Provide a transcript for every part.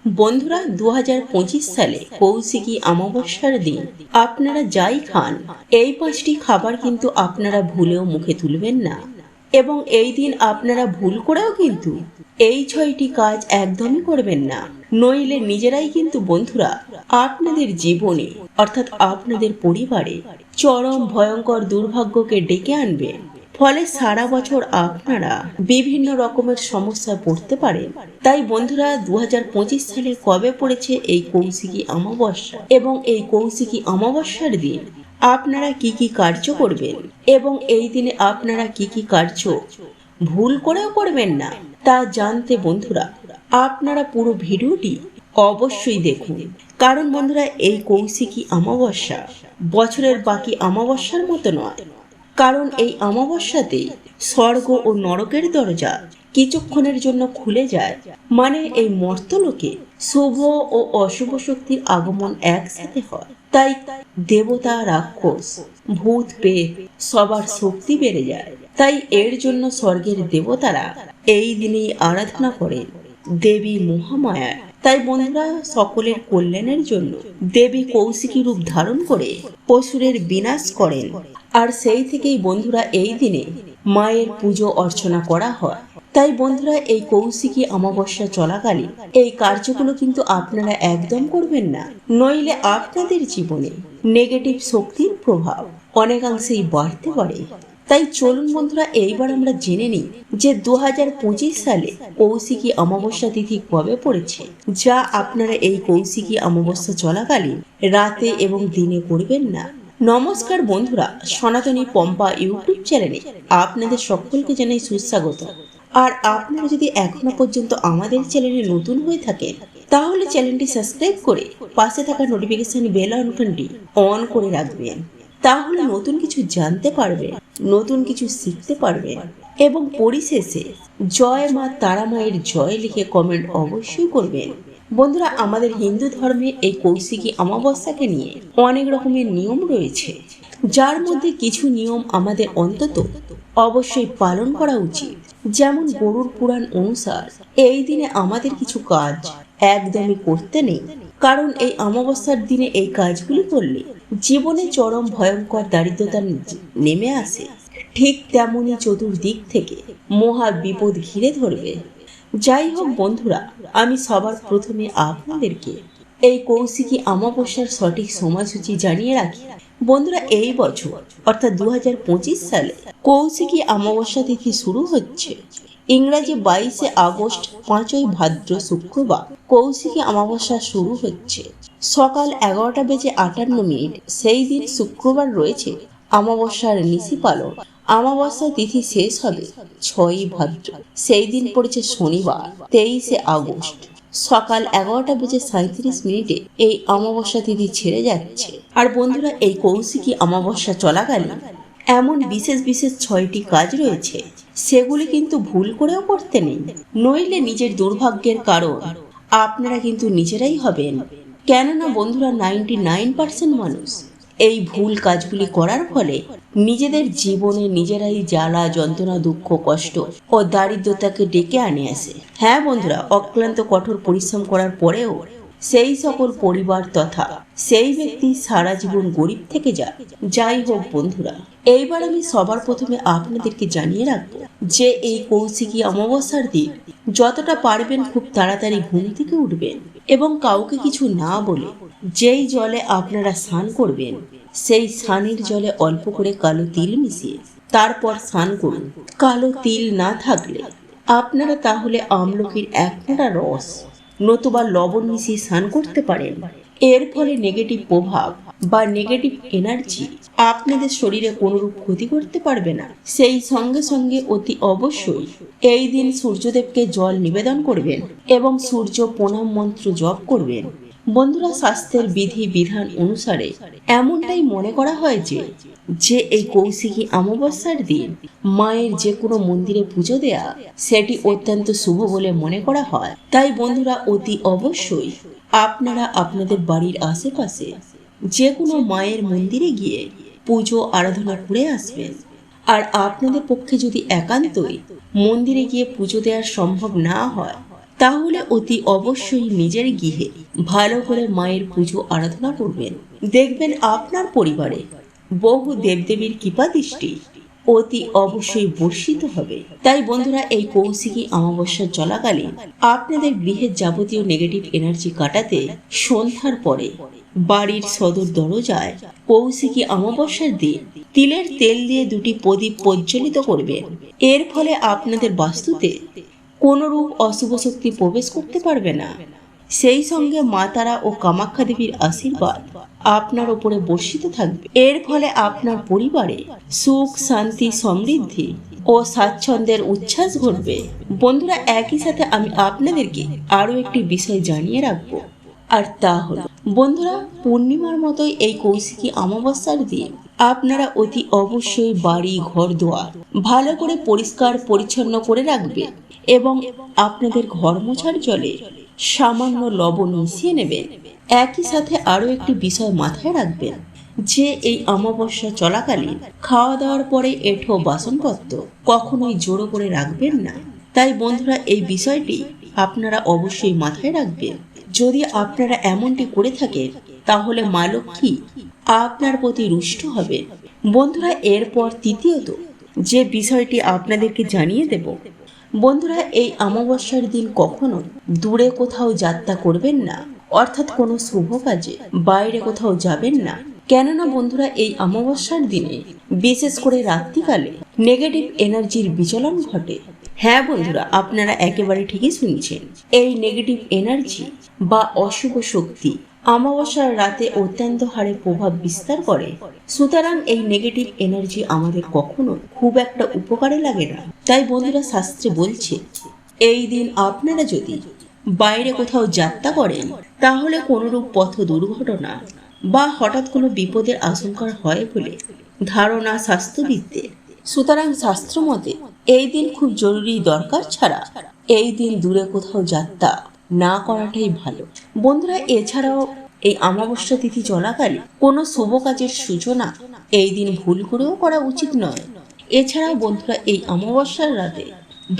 বন্ধুরা, 2025 সালে কৌশিকী অমাবস্যার দিন আপনারা যাই খান, এই 5টি খাবার কিন্তু আপনারা ভুলেও মুখে তুলবেন না। এবং এই দিন আপনারা ভুল করেও কিন্তু এই 6টি কাজ একদমই করবেন না, নইলে নিজেরাই কিন্তু বন্ধুরা আপনাদের জীবনে অর্থাৎ আপনাদের পরিবারে চরম ভয়ঙ্কর দুর্ভাগ্যকে ডেকে আনবেন। ফলে সারা বছর আপনারা বিভিন্ন রকমের সমস্যায় পড়তে পারেন। তাই বন্ধুরা, 2025 সালে কবে পড়েছে এই কৌশিকী অমাবস্যা এবং এই কৌশিকী অমাবস্যার দিন আপনারা কি কি কার্য করবেন এবং এই দিনে আপনারা কি কি কার্য ভুল করেও করবেন না, তা জানতে বন্ধুরা আপনারা পুরো ভিডিওটি অবশ্যই দেখুন। কারণ বন্ধুরা, এই কৌশিকী অমাবস্যা বছরের বাকি অমাবস্যার মতো নয়। কারণ এই অমাবস্যাতে স্বর্গ ও নরকের দরজা কিছুক্ষণের জন্য খুলে যায়। মানে এই মর্তলোকে শুভ ও অশুভ শক্তির আগমন একসাথে হয়। তাই দেবতা, রাক্ষস, ভূত, পেট সবার শক্তি বেড়ে যায়। তাই এর জন্য স্বর্গের দেবতারা এই দিনেই আরাধনা করেন দেবী মহামায়ার। তাই বন্ধুরা, সকলের কল্যাণের জন্য দেবী কৌশিকী রূপ ধারণ করে অসুরের বিনাশ করেন। আর সেই থেকেই বন্ধুরা এই দিনে মায়ের পুজো অর্চনা করা হয়। তাই বন্ধুরা, এই কৌশিকী অমাবস্যা চলাকালীন এই কার্যগুলো কিন্তু আপনারা একদম করবেন না, নইলে আপনাদের জীবনে নেগেটিভ শক্তির প্রভাব অনেকাংশেই বাড়তে পারে। তাই চলুন বন্ধুরা, এইবার আমরা জেনে নিই যে 2025 সালে কৌশিকী অমাবস্যা তিথি কবে পড়েছে, যা আপনারা এই কৌশিকী অমাবস্যা চলাকালীন রাতে এবং দিনে করবেন না। নমস্কার বন্ধুরা, সনাতনী পম্পা ইউটিউব চ্যানেলে আপনাদের সকলকে জানাই সুস্বাগত। আর আপনারা যদি এখনো পর্যন্ত আমাদের চ্যানেলে নতুন হয়ে থাকেন, তাহলে চ্যানেলটি সাবস্ক্রাইব করে পাশে থাকা নোটিফিকেশন বেল আইকনটি অন করে রাখবেন। তাহলে নতুন কিছু জানতে পারবেন, নতুন কিছু শিখতে পারবেন। এবং পরিশেষে জয় মা তারা মায়ের জয় লিখে কমেন্ট অবশ্যই করবেন। বন্ধুরা, আমাদের হিন্দু ধর্মে এই কৌশিকী অমাবস্যাকে নিয়ে অনেক রকমের নিয়ম রয়েছে, যার মধ্যে কিছু নিয়ম আমাদের অন্তত অবশ্যই পালন করা উচিত। যেমন গরুড় পুরাণ অনুসার এই দিনে আমাদের কিছু কাজ একদমই করতে নেই। কারণ এই অমাবস্যার দিনে এই কাজগুলি করলে জীবনে চরম ভয়ঙ্কর দারিদ্রতা নেমে আসে। ঠিক তেমনি চতুর্দিক থেকে মহা বিপদ ঘিরে ধরবে। যাই হোক বন্ধুরা, আমি সবার প্রথমে আপনাদেরকে এই কৌশিকী অমাবস্যার সঠিক সময়সূচি জানিয়ে রাখি। বন্ধুরা, এই বছর অর্থাৎ 2025 সালে কৌশিকী অমাবস্যা তিথি শুরু হচ্ছে ইংরাজি 22শে আগস্ট 5ই ভাদ্র শুক্রবার। কৌশিকী অমাবস্যা শুরু হচ্ছে সকাল 11:58। সেই দিন শুক্রবার রয়েছে অমাবস্যার নিশি পালন। অমাবস্যা তিথি শেষ হবে 6ই ভাদ্র। সেই দিন পড়েছে শনিবার 23শে আগস্ট। সকাল 11:37 এই অমাবস্যা তিথি ছেড়ে যাচ্ছে। আর বন্ধুরা, এই কৌশিকী অমাবস্যা চলাকালীন এমন বিশেষ বিশেষ 6টি কাজ রয়েছে, সেগুলি কিন্তু ভুল করেও করতে নেই, নইলে নিজের দুর্ভাগ্যের কারণ আপনারা কিন্তু নিজেরাই হবেন। কেননা বন্ধুরা, 99% মানুষ এই ভুল কাজগুলি করার ফলে নিজেদের জীবনে নিজেরাই জ্বালা, যন্ত্রণা, দুঃখ, কষ্ট ও দারিদ্রতাকে ডেকে আনে আসে। হ্যাঁ বন্ধুরা, অক্লান্ত কঠোর পরিশ্রম করার পরেও সেই সকল পরিবার তথা সেই ব্যক্তি সারা জীবন গরিব থেকে যায়। যাই হোক বন্ধুরা, এইবার আমি সবার প্রথমে আপনাদেরকে জানিয়ে রাখবো যে এই কৌশিকী অমাবস্যার দিন যতটা পারবেন খুব তাড়াতাড়ি ঘুম থেকে উঠবেন এবং কাউকে কিছু না বলে যেই জলে আপনারা স্নান করবেন সেই স্নানের জলে অল্প করে কালো তিল মিশিয়ে তারপর স্নান করুন। কালো তিল না থাকলে আপনারা তাহলে আমলকির 1 ফোঁটা রস নতুবা লবণ মিশিয়ে স্নান করতে পারেন। এর ফলে নেগেটিভ প্রভাব বা নেগেটিভ এনার্জি আপনাদের শরীরে কোনোরূপ ক্ষতি করতে পারবে না। সেই সঙ্গে সঙ্গে অতি অবশ্যই এই দিন সূর্যদেবকে জল নিবেদন করবেন এবং সূর্য প্রণাম মন্ত্র জপ করবেন। বন্ধুরা, স্বাস্থ্যের বিধি বিধান অনুসারে এমনটাই মনে করা হয় যে এই কৌশিকী অমাবস্যার দিন মায়ের যে কোনো মন্দিরে পুজো দেয়া সেটি অত্যন্ত শুভ বলে মনে করা হয়। তাই বন্ধুরা, অতি অবশ্যই আপনারা আপনাদের বাড়ির আশেপাশে যে কোনো মায়ের মন্দিরে গিয়ে পুজো আরাধনা করে আসবেন। আর আপনাদের পক্ষে যদি একান্তই মন্দিরে গিয়ে পুজো দেওয়া সম্ভব না হয়, তাহলে অতি অবশ্যই নিজের গৃহে ভালো করে মায়ের পুজো আরাধনা করবেন। দেখবেন আপনার পরিবারে বহু দেবদেবীর কৃপা দৃষ্টি অতি অবশ্যই বর্ষিত হবে। তাই বন্ধুরা, এই কৌশিকী অমাবস্যা চলাকালীন আপনাদের গৃহের যাবতীয় নেগেটিভ এনার্জি কাটাতে সন্ধ্যার পরে বাড়ির সদর দরজায় কৌশিকী অমাবস্যার দিন তিলের তেল দিয়ে দুটি প্রদীপ প্রজ্বলিত করবেন। এর ফলে আপনাদের বাস্তুতে কোনরূপ অশুভ শক্তি প্রবেশ করতে পারবে না। সেই সঙ্গে মা তারা ও কামাখ্যা দেবীর আশীর্বাদ আপনার উপরে বর্ষিত থাকবে। এর ফলে আপনার পরিবারে সুখ, শান্তি, সমৃদ্ধি ও স্বাচ্ছন্দ্যের উচ্ছ্বাস ঘটবে। বন্ধুরা, একই সাথে আমি আপনাদেরকে আরো একটি বিষয় জানিয়ে রাখবো, আর তা হলো বন্ধুরা, পূর্ণিমার মতোই এই কৌশিকী অমাবস্যার দিন আপনারা অতি অবশ্যই বাড়ি ঘর দুয়ার ভালো করে পরিষ্কার পরিচ্ছন্ন করে রাখবেন এবং আপনাদের ঘর মোছার জলে সামান্য লবণ মিশিয়ে নেবেন। একই সাথে আরো একটি বিষয় মাথায় রাখবেন যে এই অমাবস্যা চলাকালীন খাওয়া দাওয়ার পরে এঁঠো বাসনপত্র কখনোই জোড়ো করে রাখবেন না। তাই বন্ধুরা, এই বিষয়টি আপনারা অবশ্যই মাথায় রাখবেন। যদি আপনারা এমনটি করে থাকেন তাহলে মা লক্ষ্মী আপনার প্রতি রুষ্ট হবে। বন্ধুরা, এরপর তৃতীয়ত যে বিষয়টি আপনাদেরকে জানিয়ে দেব, বন্ধুরা, এই অমাবস্যার দিন কখনো দূরে কোথাও যাত্রা করবেন না, অর্থাৎ কোনো শুভ কাজে বাইরে কোথাও যাবেন না। কেননা বন্ধুরা, এই অমাবস্যার দিনে বিশেষ করে রাত্রিকালে নেগেটিভ এনার্জির বিচলন ঘটে। হ্যাঁ বন্ধুরা, আপনারা একেবারে ঠিকই শুনছেন। এই নেগেটিভ এনার্জি বা অশুভ শক্তি অমাবস্যার রাতে অত্যন্ত হারে প্রভাব বিস্তার করে। সুতরাং এই নেগেটিভ এনার্জি আমাদের কখনো খুব একটা উপকারে লাগে না। তাই বন্ধুরা, শাস্ত্রে বলছে এই দিন আপনারা যদি বাইরে কোথাও যাত্রা করেন তাহলে কোনরূপ পথ দুর্ঘটনা বা হঠাৎ কোনো বিপদের আশঙ্কা হয় বলে ধারণা শাস্ত্রবিদদের। সুতরাং শাস্ত্র মতে এই দিন খুব জরুরি দরকার ছাড়া এই দিন দূরে কোথাও যাত্রা না করাটাই ভালো। বন্ধুরা, এছাড়াও এই অমাবস্যা তিথি চলাকালীন কোনো শুভ কাজের সূচনা এই দিন ভুল করেও করা উচিত নয়। এছাড়াও বন্ধুরা, এই অমাবস্যার রাতে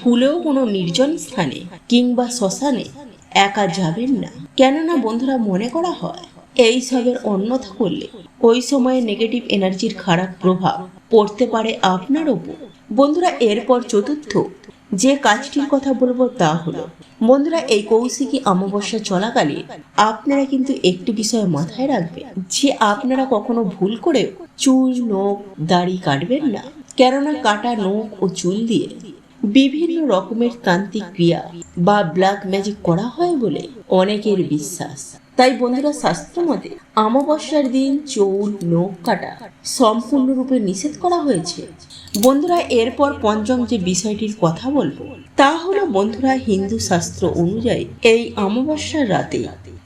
ভুলেও কোনো নির্জন স্থানে কিংবা শ্মশানে একা যাবেন না। কেননা বন্ধুরা, মনে করা হয় এই সবের অন্যথা করলে ওই সময়ে নেগেটিভ এনার্জির খারাপ প্রভাব পড়তে পারে আপনার ওপর। বন্ধুরা, এরপর চতুর্থ যে কাজটির কথা বলবো তা হলো, বন্ধুরা, এই কৌশিকী অমাবস্যা চলাকালীন আপনারা কিন্তু একটি বিষয় মাথায় রাখবেন যে আপনারা কখনো ভুল করে চুল, নখ, দাড়ি কাটবেন না। কেননা কাটা নখ ও চুল দিয়ে বিভিন্ন রকমের তান্ত্রিক ক্রিয়া বা ব্ল্যাক ম্যাজিক করা হয় বলে অনেকের বিশ্বাস। তাই বন্ধুরা, শাস্ত্র মতে অমাবস্যার দিন চুল, নখ কাটা সম্পূর্ণরূপে নিষেধ করা হয়েছে। বন্ধুরা, এরপর পঞ্চম যে বিষয়টির কথা বলবো তা হলো বন্ধুরা, হিন্দু শাস্ত্র অনুযায়ী এই অমাবস্যার রাতে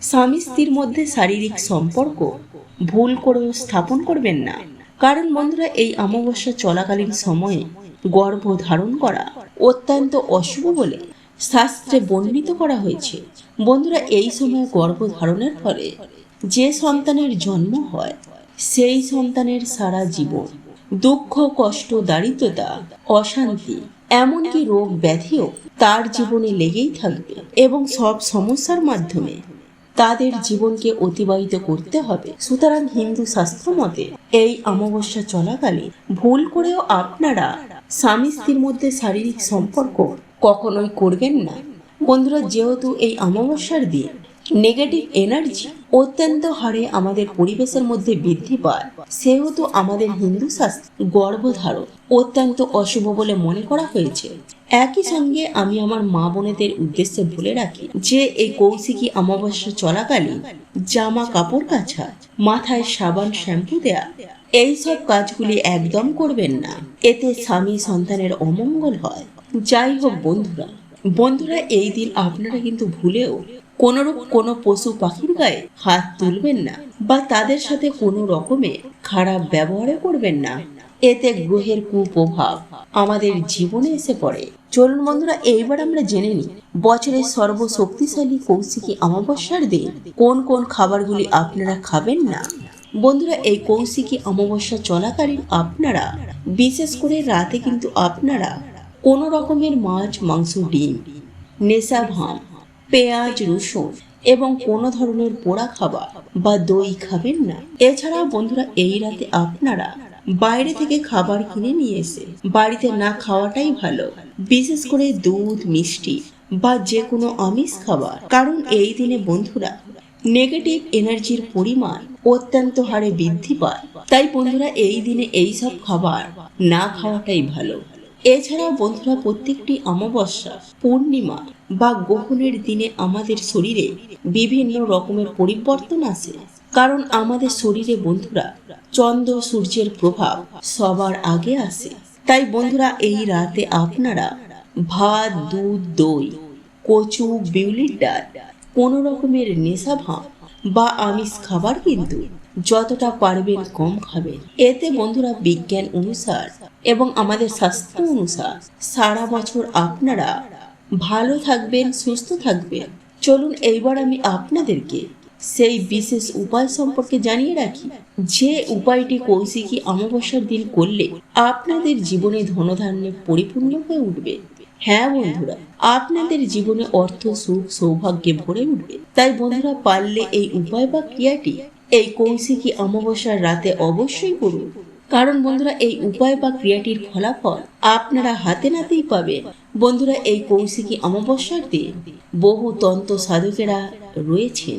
স্বামী স্ত্রীর মধ্যে শারীরিক সম্পর্ক ভুল করেও স্থাপন করবেন না। কারণ বন্ধুরা, এই অমাবস্যা চলাকালীন সময়ে গর্ভ ধারণ করা অত্যন্ত অশুভ বলে শাস্ত্রে বর্ণিত করা হয়েছে। বন্ধুরা, এই সময় গর্ভ ধারণের ফলে যে সন্তানের জন্ম হয় সেই সন্তানের সারা জীবন দুঃখ, কষ্ট, দারিদ্রতা, অশান্তি, এমনকি রোগ ব্যাধিও তার জীবনে লেগেই থাকবে এবং সব সমস্যার মাধ্যমে তাদের জীবনকে অতিবাহিত করতে হবে। সুতরাং হিন্দু শাস্ত্র মতে এই অমাবস্যা চলাকালীন ভুল করেও আপনারা স্বামী স্ত্রীর মধ্যে শারীরিক সম্পর্ক কখনোই করবেন না। বন্ধুরা, যেহেতু এই অমাবস্যার দিন নেগেটিভ এনার্জি অত্যন্ত হারে আমাদের পরিবেশের মধ্যে বৃদ্ধি পায়, সেহেতু আমাদের হিন্দু শাস্ত্রে গর্ভধারণ অত্যন্ত অশুভ বলে মনে করা হয়েছে। একই সঙ্গে আমি আমার মা বোনেদের উদ্দেশ্যে বলে রাখি যে এই কৌশিকী অমাবস্যা চলাকালীন জামা কাপড় কাচা, মাথায় সাবান, শ্যাম্পু দেয়া, এইসব কাজগুলি একদম করবেন না। এতে স্বামী সন্তানের অমঙ্গল হয়। যাই হোক বন্ধুরা, এই দিন আপনারা কিন্তু ভুলেও কোনরূপ কোনো পশু পাখির গায়ে হাত তুলবেন না বা তাদের সাথে কোনো রকমের খারাপ ব্যবহারও করবেন না। এতে গ্রহের কুপ্রভাব আমাদের জীবনে এসে পড়ে। চলুন বন্ধুরা, এইবার আমরা জেনে নিই বছরের সর্বশক্তিশালী কৌশিকী অমাবস্যার দিন কোন কোন খাবারগুলি আপনারা খাবেন না। বন্ধুরা, এই কৌশিকী অমাবস্যা চলাকালীন আপনারা বিশেষ করে রাতে কিন্তু আপনারা কোনো রকমের মাছ, মাংস, ডিম, নেশা, ভাং পেঁয়াজ রসুন এবং কোনো ধরনের পোড়া খাবার বা দই খাবেন না। এছাড়াও বন্ধুরা এই রাতে আপনারা বাইরে থেকে খাবার কিনে নিয়ে এসে বাড়িতে না খাওয়াটাই ভালো, বিশেষ করে দুধ, মিষ্টি বা যে কোনো আমিষ খাবার। কারণ এই দিনে বন্ধুরা নেগেটিভ এনার্জির পরিমাণ অত্যন্ত হারে বৃদ্ধি পায়। তাই বন্ধুরা এই দিনে এইসব খাবার না খাওয়াটাই ভালো। এছাড়াও বন্ধুরা প্রত্যেকটি অমাবস্যা, পূর্ণিমা বা গ্রহণের দিনে আমাদের শরীরে বিভিন্ন রকমের পরিবর্তন আসে। কারণ আমাদের শরীরে বন্ধুরা চন্দ্র সূর্যের প্রভাব সবার আগে আসে। তাই বন্ধুরা এই রাতে আপনারা ভাত, দুধ, দই, কচু, বিউলির ডাল, কোনো রকমের নেশা ভাঙ বা আমিষ খাবার কিন্তু যতটা পারবেন কম খাবেন। এতে বন্ধুরা বিজ্ঞান অনুসার এবং আমাদের শাস্ত্র অনুসার সারা বছর আপনারা ভালো থাকবেন, সুস্থ থাকবেন। চলুন এইবার আমি আপনাদেরকে সেই বিশেষ উপায় সম্পর্কে জানিয়ে রাখি, যে উপায়টি কৌশিকী অমাবস্যার দিন করলে আপনাদের জীবনে ধনধান্যে পরিপূর্ণ হয়ে উঠবে। হ্যাঁ বন্ধুরা, আপনাদের জীবনে অর্থ, সুখ, সৌভাগ্যে ভরে উঠবে। তাই বন্ধুরা পারলে এই উপায় বা ক্রিয়াটি এই কৌশিকী অমাবস্যার রাতে অবশ্যই করুন। কারণ বন্ধুরা এই উপায় বা ক্রিয়াটির ফলাফল আপনারা হাতে নাতেই পাবেন। বন্ধুরা এই কৌশিকী অমাবস্যার দিন বহু তন্ত্র সাধকেরা রয়েছে,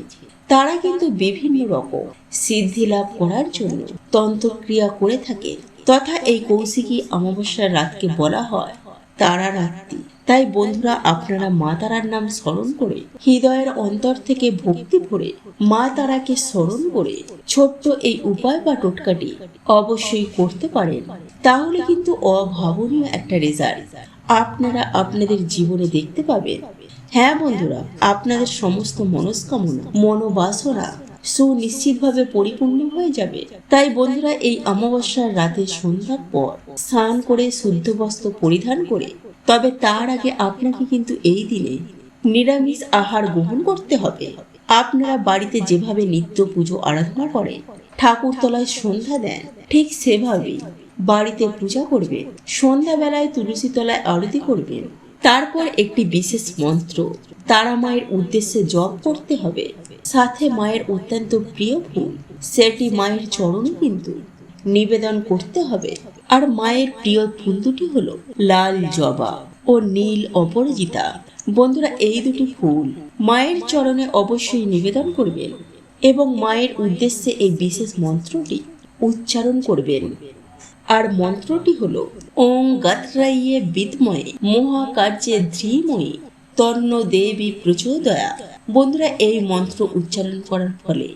তারা কিন্তু বিভিন্ন রকম সিদ্ধি লাভ করার জন্য তন্ত্রক্রিয়া করে থাকে। তথা এই কৌশিকী অমাবস্যার রাতকে বলা হয় তারা রাত্রি। তাই বন্ধুরা আপনারা মা তারার নাম স্মরণ করে হৃদয়ের অন্তর থেকে ভক্তি ভরে মা তারাকে স্মরণ করে ছোট্ট এই উপায় বা টোটকাটি অবশ্যই করতে পারেন। তাহলে কিন্তু অভাবনীয় একটা রেজাল্ট আপনারা আপনাদের জীবনে দেখতে পাবেন। হ্যাঁ বন্ধুরা, আপনাদের সমস্ত মনস্কামনা, মনোবাসনা সুনিশ্চিতভাবে পরিপূর্ণ হয়ে যাবে। তাই বন্ধুরা এই অমাবস্যার রাতে সন্ধ্যার পর স্নান করে শুদ্ধ বস্ত্র পরিধান করে, তবে তার আগে আপনাকে কিন্তু এই দিনে নিরামিষ আহার গ্রহণ করতে হবে। আপনারা বাড়িতে যেভাবে নিত্য পুজো আরাধনা করেন, ঠাকুরতলায় সন্ধ্যা দেন, ঠিক সেভাবেই বাড়িতে পূজা করবেন। সন্ধ্যাবেলায় তুলসী তলায় আরতি করবেন। তারপর একটি বিশেষ মন্ত্র তারা মায়ের উদ্দেশ্যে জপ করতে হবে। সাথে মায়ের অত্যন্ত প্রিয় ফুল সেটি মায়ের চরণে কিন্তু নিবেদন করতে হবে। আর মায়ের প্রিয় ফুল দুটি হলো লাল জবা ও নীল অপরাজিতা। বন্ধুরা এই দুটি ফুল মায়ের চরণে অবশ্যই নিবেদন করবেন এবং মায়ের উদ্দেশ্যে এই বিশেষ মন্ত্রটি উচ্চারণ করবেন। আর মন্ত্রটি হলো ওং গাত্রাইয়ে বিদ্ময়ে মহাকার্যে ধীমহি তন্ন দেবী প্রচোদয়া। বন্ধুরা এই মন্ত্র উচ্চারণ করার ফলে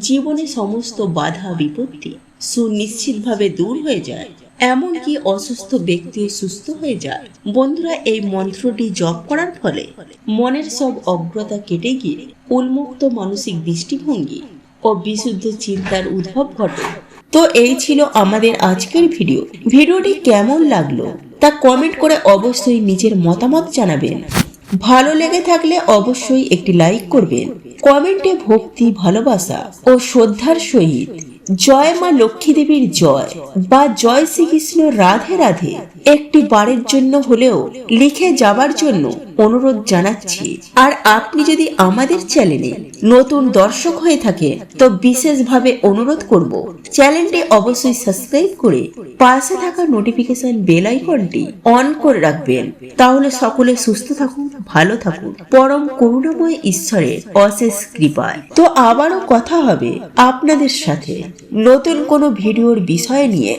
জীবনে সমস্ত বাধা বিপত্তি সুনিশ্চিতভাবে দূর হয়ে যায়, এমনকি অসুস্থ ব্যক্তিও সুস্থ হয়ে যায়। বন্ধুরা এই মন্ত্রটি জপ করার ফলে মনের সব অজ্ঞতা কেটে গিয়ে উন্মুক্ত মানসিক দৃষ্টিভঙ্গি ও বিশুদ্ধ চিন্তার উদ্ভব ঘটে। তো এই ছিল আমাদের আজকের ভিডিওটি কেমন লাগলো তা কমেন্ট করে অবশ্যই নিজের মতামত জানাবেন। ভালো লেগে থাকলে অবশ্যই একটি লাইক করবেন। কমেন্টে ভক্তি, ভালোবাসা ও শ্রদ্ধার সহিত জয় মা লক্ষ্মী দেবীর জয় বা জয় শ্রীকৃষ্ণ রাধে রাধে একটি বারের জন্য হলেও লিখে যাবার জন্য অনুরোধ জানাচ্ছি। আর আপনি যদি আমাদের চ্যানেলে নতুন দর্শক হয়ে থাকে তো বিশেষভাবে অনুরোধ করব চ্যানেলটি অবশ্যই সাবস্ক্রাইব করে পাশে থাকা নোটিফিকেশন বেল আইকনটি অন করে রাখবেন। তাহলে সকলে সুস্থ থাকুন, ভালো থাকুন পরম করুণাময় ঈশ্বরের অশেষ কৃপায়। তো আবারও কথা হবে আপনাদের সাথে নতুন কোনো ভিডিওর বিষয় নিয়ে।